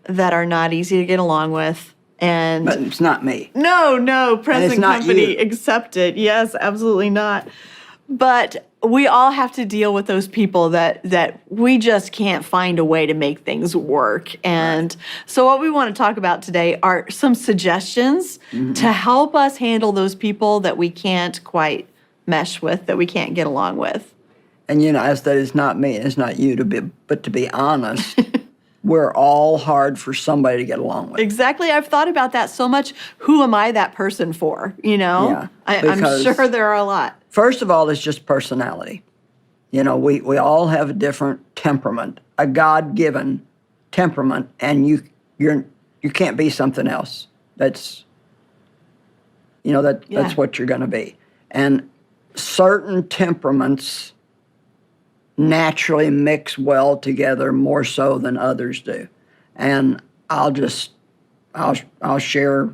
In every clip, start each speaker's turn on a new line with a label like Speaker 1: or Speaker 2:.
Speaker 1: that are not easy to get along with. And
Speaker 2: But it's not me.
Speaker 1: No, present
Speaker 2: not
Speaker 1: company
Speaker 2: you.
Speaker 1: accepted. Yes, absolutely not. But we all have to deal with those people that we just can't find a way to make things work. And so what we want to talk about today are some suggestions to help us handle those people that we can't quite mesh with, that we can't get along with.
Speaker 2: And I said it's not me, it's not you, but to be honest, we're all hard for somebody to get along with.
Speaker 1: Exactly. I've thought about that so much. Who am I that person for?
Speaker 2: Yeah,
Speaker 1: I'm sure there are a lot.
Speaker 2: First of all, it's just personality. We all have a different temperament, a God-given temperament, and you can't be something else. That's what you're going to be. And certain temperaments naturally mix well together more so than others do. And I'll share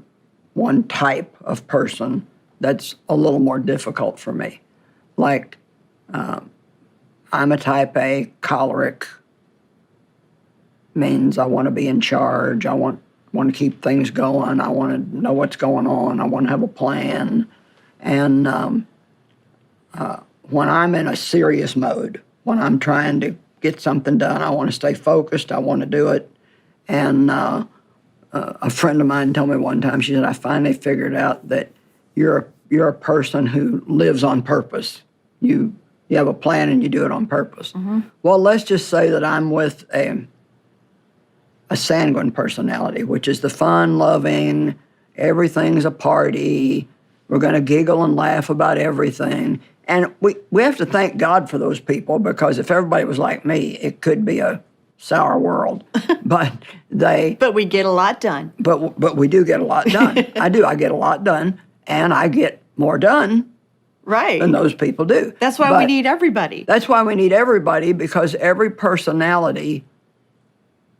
Speaker 2: one type of person that's a little more difficult for me. Like, I'm a type A, choleric, means I want to be in charge. I want to keep things going. I want to know what's going on. I want to have a plan. And when I'm in a serious mode, when I'm trying to get something done, I want to stay focused. I want to do it. And a friend of mine told me one time, she said, I finally figured out that you're a person who lives on purpose. You have a plan and you do it on purpose. Well, let's just say that I'm with a sanguine personality, which is the fun-loving, everything's a party, we're going to giggle and laugh about everything. And we have to thank God for those people, because if everybody was like me, it could be a sour world. But
Speaker 1: we get a lot done.
Speaker 2: But we do get a lot done. I get a lot done, and I get more done than those people do.
Speaker 1: That's why we need everybody.
Speaker 2: That's why we need everybody, because every personality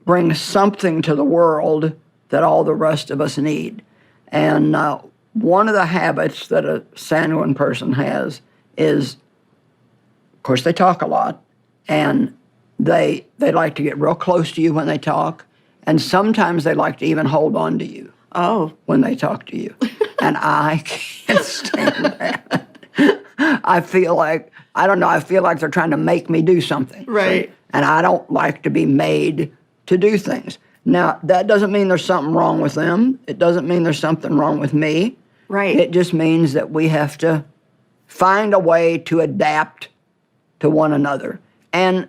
Speaker 2: brings something to the world that all the rest of us need. And one of the habits that a sanguine person has is, of course, they talk a lot, and they like to get real close to you when they talk, and sometimes they like to even hold on to you when they talk to you. And I can't stand that. I feel like they're trying to make me do something.
Speaker 1: Right.
Speaker 2: And I don't like to be made to do things. Now, that doesn't mean there's something wrong with them. It doesn't mean there's something wrong with me.
Speaker 1: Right.
Speaker 2: It just means that we have to find a way to adapt to one another. And,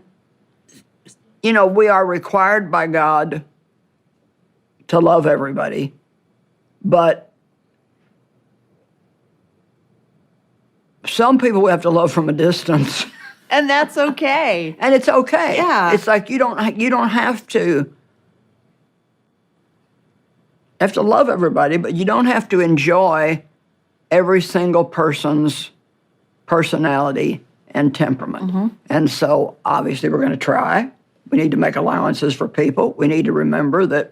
Speaker 2: we are required by God to love everybody, but some people we have to love from a distance.
Speaker 1: And that's okay.
Speaker 2: And it's okay.
Speaker 1: Yeah.
Speaker 2: It's like you don't have to love everybody, but you don't have to enjoy every single person's personality and temperament. And so obviously we're going to try. We need to make allowances for people. We need to remember that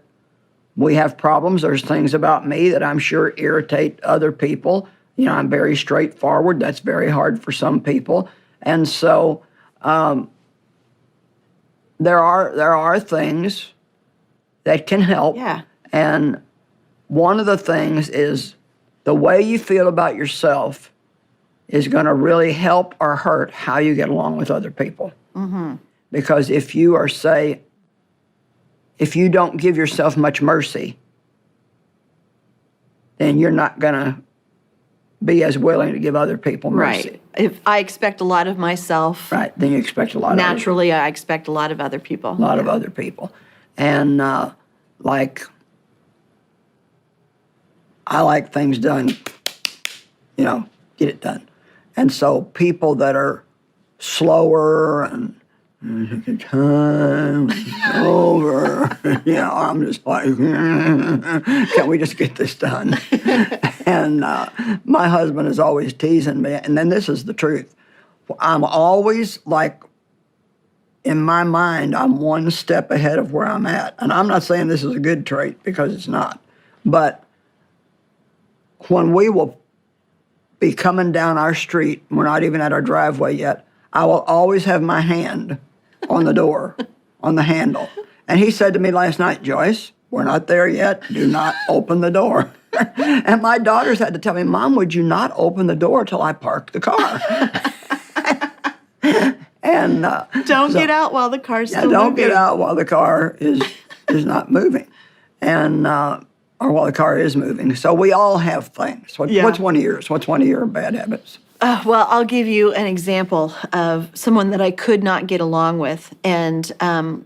Speaker 2: we have problems. There's things about me that I'm sure irritate other people. I'm very straightforward. That's very hard for some people. And so there are things that can help.
Speaker 1: Yeah.
Speaker 2: And one of the things is the way you feel about yourself is going to really help or hurt how you get along with other people. Because if you don't give yourself much mercy, then you're not going to be as willing to give other people mercy.
Speaker 1: Right. If I expect a lot of myself,
Speaker 2: then you expect a lot
Speaker 1: naturally, I expect a lot of other people.
Speaker 2: of other people. And I like things done, get it done. And so people that are slower and time over, I'm just like, can we just get this done? And my husband is always teasing me, and then this is the truth. I'm always like, in my mind, I'm one step ahead of where I'm at. And I'm not saying this is a good trait, because it's not. But when we will be coming down our street, we're not even at our driveway yet, I will always have my hand on the door, on the handle. And he said to me last night, Joyce, we're not there yet. Do not open the door. And my daughters had to tell me, Mom, would you not open the door till I park the car? And
Speaker 1: Don't get out while the car's still
Speaker 2: don't
Speaker 1: moving.
Speaker 2: get out while the car is not moving, and or while the car is moving. So we all have things. What's one of yours? What's one of your bad habits?
Speaker 1: Well, I'll give you an example of someone that I could not get along with. And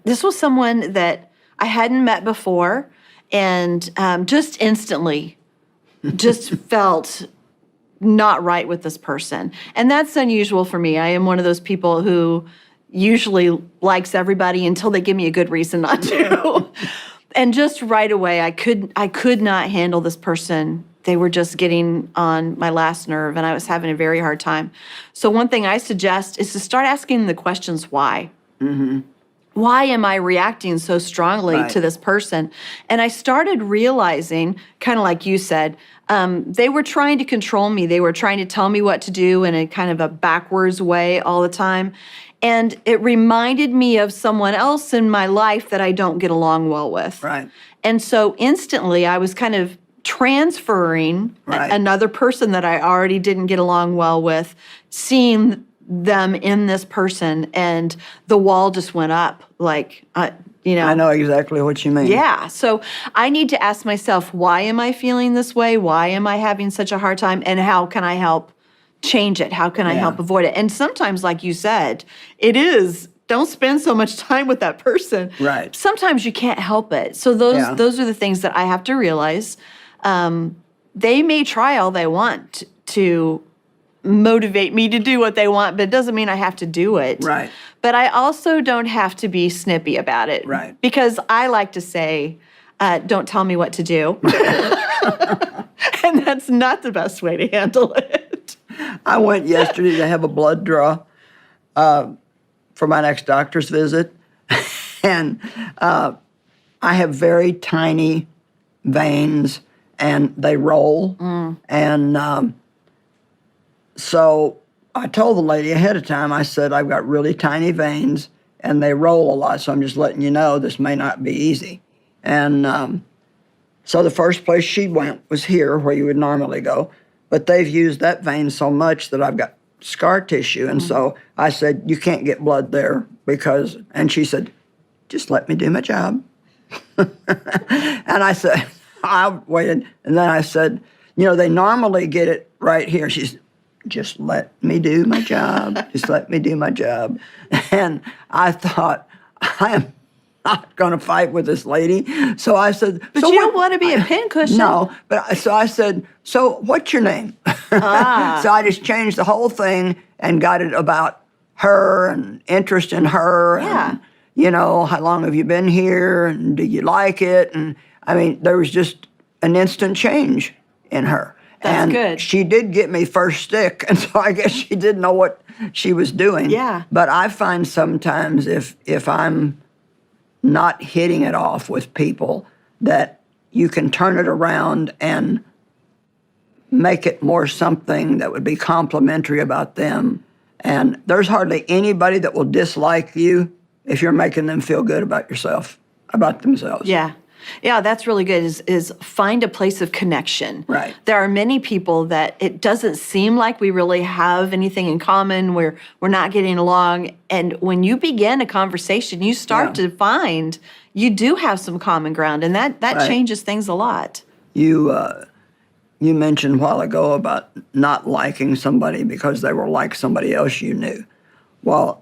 Speaker 1: this was someone that I hadn't met before, and just instantly just felt not right with this person. And that's unusual for me. I am one of those people who usually likes everybody until they give me a good reason not to. And just right away, I could not handle this person. They were just getting on my last nerve, and I was having a very hard time. So one thing I suggest is to start asking the questions why. Mm-hmm. Why am I reacting so strongly to this person? And I started realizing, kind of like you said, they were trying to control me. They were trying to tell me what to do in a kind of a backwards way all the time. And it reminded me of someone else in my life that I don't get along well with.
Speaker 2: Right.
Speaker 1: And so instantly I was kind of transferring another person that I already didn't get along well with, seeing them in this person, and the wall just went up. Like,
Speaker 2: I know exactly what you mean.
Speaker 1: Yeah. So I need to ask myself, why am I feeling this way? Why am I having such a hard time? And how can I help change it? How can I help avoid it? And sometimes, like you said, it is, don't spend so much time with that person.
Speaker 2: Right.
Speaker 1: Sometimes you can't help it. So those are the things that I have to realize. They may try all they want to motivate me to do what they want, but it doesn't mean I have to do it.
Speaker 2: Right.
Speaker 1: But I also don't have to be snippy about it.
Speaker 2: Right.
Speaker 1: Because I like to say, don't tell me what to do. And that's not the best way to handle it.
Speaker 2: I went yesterday to have a blood draw for my next doctor's visit. And I have very tiny veins, and they roll. And so I told the lady ahead of time, I said, I've got really tiny veins, and they roll a lot, so I'm just letting you know this may not be easy. And so the first place she went was here, where you would normally go. But they've used that vein so much that I've got scar tissue. And so I said, you can't get blood there because, and she said, just let me do my job. And I said, I waited. And then I said, they normally get it right here. She's, just let me do my job. Just let me do my job. And I thought, I am not going to fight with this lady. So I said,
Speaker 1: but
Speaker 2: so
Speaker 1: you don't want to be a pincushion.
Speaker 2: No, but so I said, so what's your name? So I just changed the whole thing and got it about her and interest in her.
Speaker 1: Yeah.
Speaker 2: And, how long have you been here? And do you like it? And I mean, there was just an instant change in her.
Speaker 1: That's good.
Speaker 2: She did get me first stick, and so I guess she didn't know what she was doing.
Speaker 1: Yeah.
Speaker 2: But I find sometimes if I'm not hitting it off with people, that you can turn it around and make it more something that would be complimentary about them. And there's hardly anybody that will dislike you if you're making them feel good about themselves.
Speaker 1: Yeah. Yeah, that's really good, is find a place of connection.
Speaker 2: Right.
Speaker 1: There are many people that it doesn't seem like we really have anything in common, we're not getting along. And when you begin a conversation, you start to find you do have some common ground, and that changes things a lot.
Speaker 2: You mentioned a while ago about not liking somebody because they were like somebody else you knew. Well,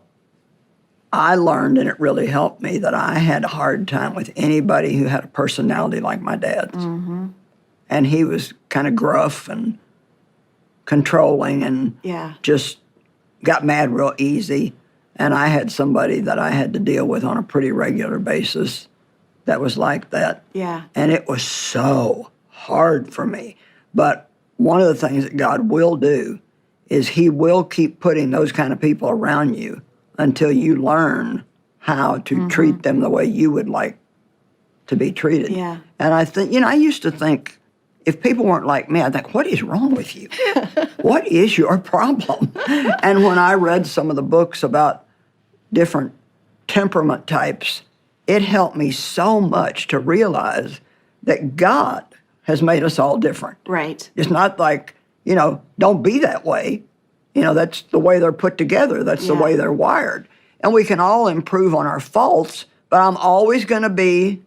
Speaker 2: I learned, and it really helped me, that I had a hard time with anybody who had a personality like my dad's. Mm-hmm. And he was kind of gruff and controlling and just got mad real easy. And I had somebody that I had to deal with on a pretty regular basis that was like that.
Speaker 1: Yeah.
Speaker 2: And it was so hard for me. But one of the things that God will do is he will keep putting those kind of people around you until you learn how to treat them the way you would like to be treated.
Speaker 1: Yeah.
Speaker 2: And I think, I used to think, if people weren't like me, I'd think, what is wrong with you? What is your problem? And when I read some of the books about different temperament types, it helped me so much to realize that God has made us all different.
Speaker 1: Right.
Speaker 2: It's not like, don't be that way. That's the way they're put together. That's the way they're wired. And we can all improve on our faults, but I'm always going to be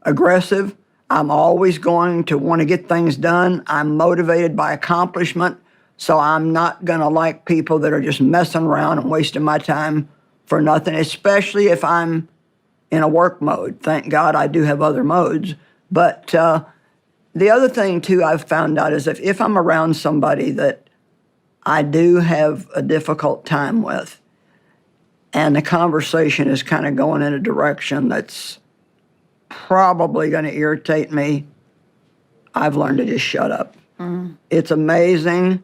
Speaker 2: aggressive. I'm always going to want to get things done. I'm motivated by accomplishment. So I'm not going to like people that are just messing around and wasting my time for nothing, especially if I'm in a work mode. Thank God I do have other modes. But the other thing, too, I've found out is if I'm around somebody that I do have a difficult time with, and the conversation is kind of going in a direction that's probably going to irritate me, I've learned to just shut up. Mm. It's amazing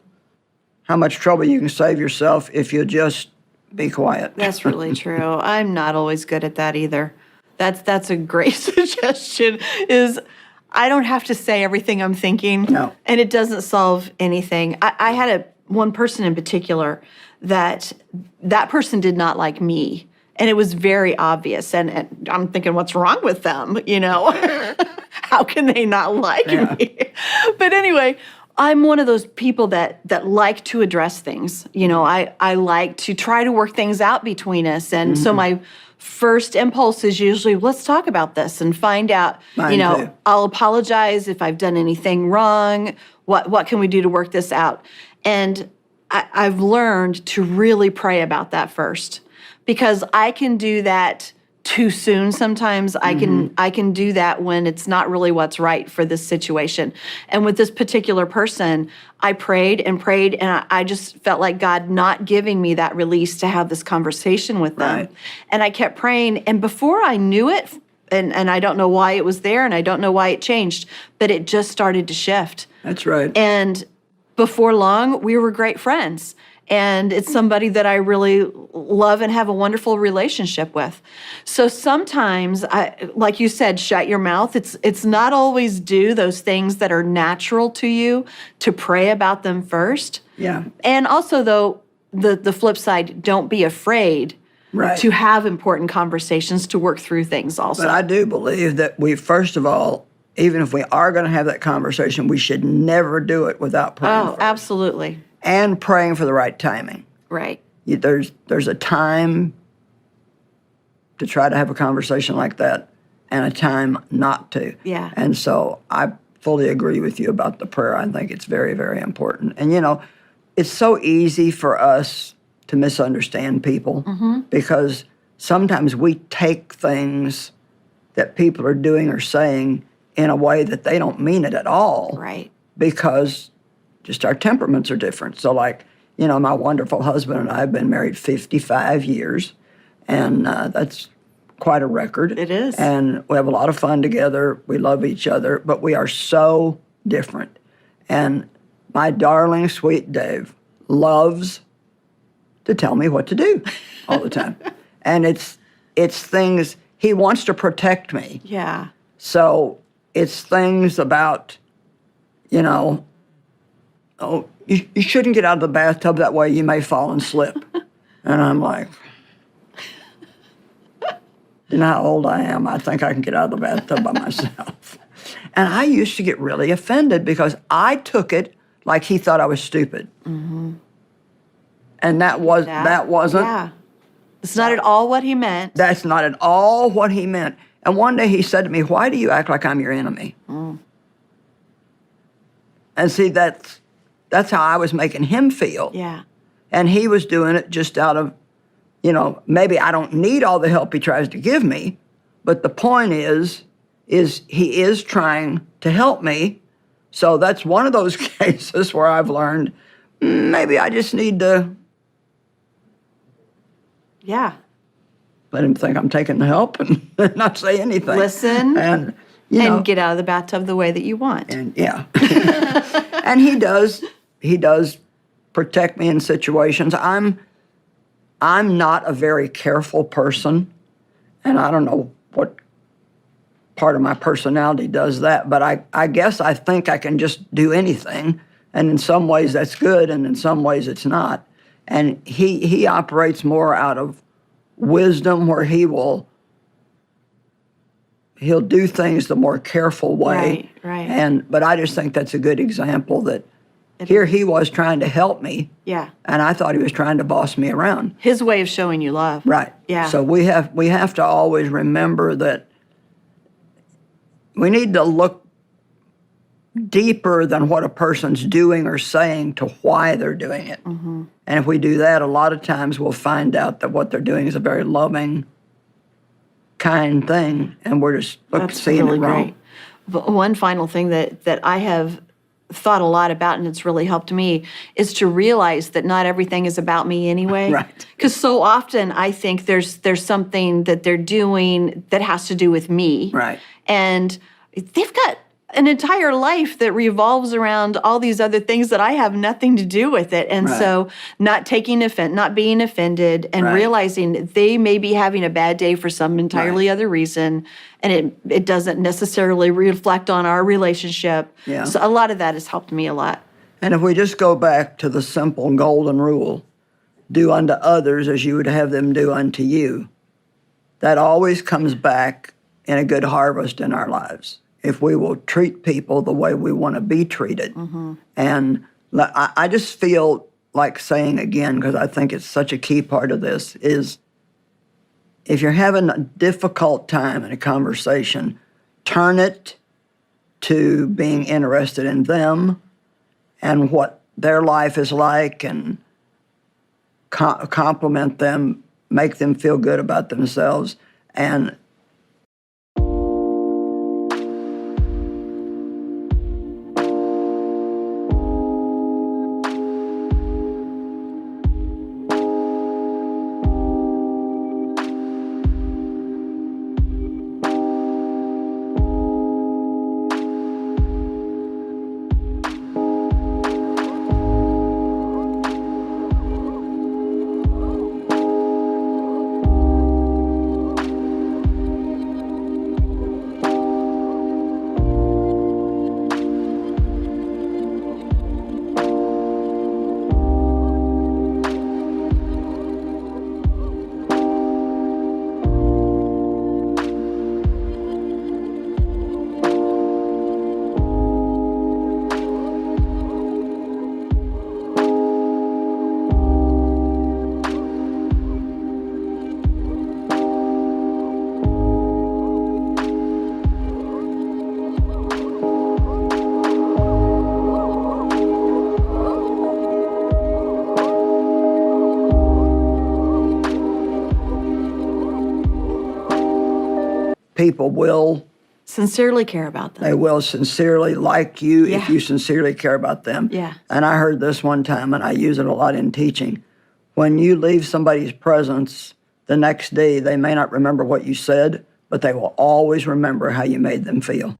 Speaker 2: how much trouble you can save yourself if you just be quiet.
Speaker 1: That's really true. I'm not always good at that either. That's a great suggestion, is I don't have to say everything I'm thinking.
Speaker 2: No.
Speaker 1: And it doesn't solve anything. I had one person in particular that person did not like me. And it was very obvious. And I'm thinking, what's wrong with them? How can they not like me? But anyway, I'm one of those people that like to address things. I like to try to work things out between us. And so my first impulse is usually, let's talk about this and find out,
Speaker 2: Mine too.
Speaker 1: I'll apologize if I've done anything wrong. What can we do to work this out? And I've learned to really pray about that first, because I can do that too soon sometimes. I can do that when it's not really what's right for this situation. And with this particular person, I prayed, and I just felt like God not giving me that release to have this conversation with them.
Speaker 2: Right.
Speaker 1: And I kept praying, and before I knew it, and I don't know why it was there, and I don't know why it changed, but it just started to shift.
Speaker 2: That's right.
Speaker 1: And before long, we were great friends. And it's somebody that I really love and have a wonderful relationship with. So sometimes, like you said, shut your mouth. It's not always do those things that are natural to you, to pray about them first.
Speaker 2: Yeah.
Speaker 1: And also, though, the flip side, don't be afraid to have important conversations, to work through things also.
Speaker 2: But I do believe that we, first of all, even if we are going to have that conversation, we should never do it without praying.
Speaker 1: Oh, absolutely.
Speaker 2: And praying for the right timing.
Speaker 1: Right.
Speaker 2: There's a time to try to have a conversation like that, and a time not to.
Speaker 1: Yeah.
Speaker 2: And so I fully agree with you about the prayer. I think it's very, very important. And it's so easy for us to misunderstand people, because sometimes we take things that people are doing or saying in a way that they don't mean it at all.
Speaker 1: Right.
Speaker 2: Because just our temperaments are different. So my wonderful husband and I have been married 55 years, and that's quite a record.
Speaker 1: It is.
Speaker 2: And we have a lot of fun together. We love each other, but we are so different. And my darling, sweet Dave loves to tell me what to do all the time. And it's things, he wants to protect me.
Speaker 1: Yeah.
Speaker 2: So it's things about, oh, you shouldn't get out of the bathtub that way, you may fall and slip. And I'm like, you know how old I am? I think I can get out of the bathtub by myself. And I used to get really offended because I took it like he thought I was stupid. Mm-hmm. And that wasn't.
Speaker 1: Yeah. It's not at all what he meant.
Speaker 2: That's not at all what he meant. And one day he said to me, "Why do you act like I'm your enemy?" Mm. And see, that's how I was making him feel.
Speaker 1: Yeah.
Speaker 2: And he was doing it just out of, maybe I don't need all the help he tries to give me, but the point is he is trying to help me. So that's one of those cases where I've learned maybe I just need to let him think I'm taking the help and not say anything.
Speaker 1: Listen
Speaker 2: and
Speaker 1: get out of the bathtub the way that you want.
Speaker 2: And and he does protect me in situations. I'm not a very careful person, and I don't know what part of my personality does that, but I guess I think I can just do anything, and in some ways that's good, and in some ways it's not. And he operates more out of wisdom, where he will he'll do things the more careful way.
Speaker 1: Right.
Speaker 2: But I just think that's a good example that here he was trying to help me.
Speaker 1: Yeah.
Speaker 2: And I thought he was trying to boss me around.
Speaker 1: His way of showing you love.
Speaker 2: Right.
Speaker 1: Yeah.
Speaker 2: So we have to always remember that we need to look deeper than what a person's doing or saying to why they're doing it.
Speaker 1: Mm-hmm.
Speaker 2: And if we do that, a lot of times we'll find out that what they're doing is a very loving, kind thing, and we're just seeing
Speaker 1: really
Speaker 2: it wrong.
Speaker 1: great. But one final thing that I have thought a lot about, and it's really helped me, is to realize that not everything is about me anyway.
Speaker 2: Right.
Speaker 1: Because so often I think there's something that they're doing that has to do with me.
Speaker 2: Right.
Speaker 1: And they've got an entire life that revolves around all these other things that I have nothing to do with it. And
Speaker 2: Right.
Speaker 1: so not taking offense, not being offended, and
Speaker 2: Right.
Speaker 1: realizing they may be having a bad day for some entirely
Speaker 2: Right.
Speaker 1: other reason, and it doesn't necessarily reflect on our relationship.
Speaker 2: Yeah.
Speaker 1: So a lot of that has helped me a lot.
Speaker 2: And if we just go back to the simple golden rule, do unto others as you would have them do unto you, that always comes back in a good harvest in our lives. If we will treat people the way we want to be treated.
Speaker 1: Mm-hmm.
Speaker 2: And I just feel like saying again, because I think it's such a key part of this, is if you're having a difficult time in a conversation, turn it to being interested in them and what their life is like, and compliment them, make them feel good about themselves, and people will
Speaker 1: Sincerely care about them.
Speaker 2: They will sincerely like you if
Speaker 1: Yeah.
Speaker 2: you sincerely care about them.
Speaker 1: Yeah.
Speaker 2: And I heard this one time, and I use it a lot in teaching. When you leave somebody's presence the next day, they may not remember what you said, but they will always remember how you made them feel.